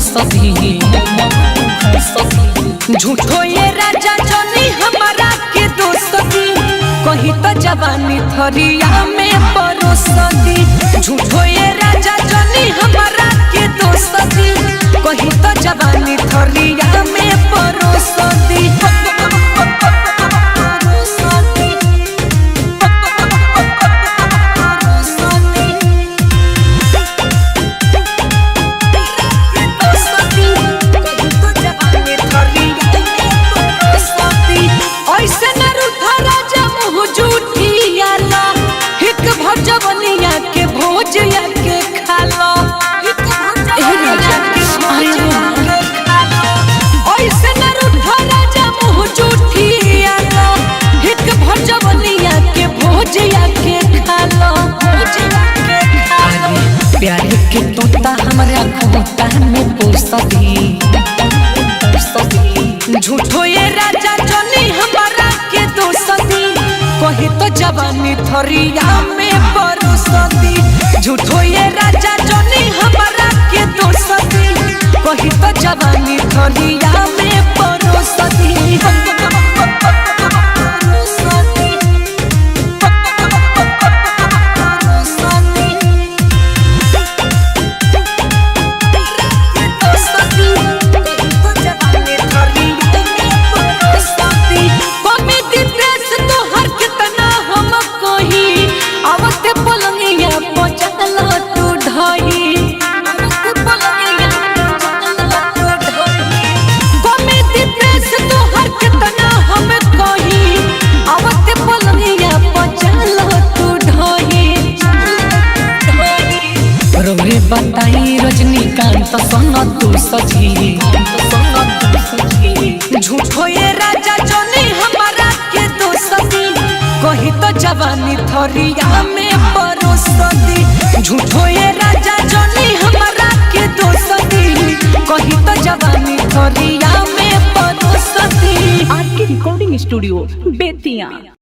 घुसती। झूठो ये राजा जनी हमारा के दोस्ती, कहीं तो जवानी थरिया में परोसती। झूठो ये राजा जनी हमारा के दोस्ती, कहीं तो जवानी थरिया में परोसती। प्यार के तोता हमारे खोता में पोसती। झूठो ये राजा जनी हमारा के दोस्ती, कहीं तो जवानी थरिया में परोसती। झूठो ये राजा जनी हमारा के दोस्ती, कहीं तो जवानी थरिया में परोसती। बताई रजनीकांत सोना तू सजी। झूठो ये राजा जनी हमारा के दोस्ती, कहीं तो जवानी थरिया में परोसती। झूठो ये राजा जनी हमारा के दोस्ती, कहीं तो जवानी थरिया में परोसती। आज की रिकॉर्डिंग स्टूडियो बेतिया।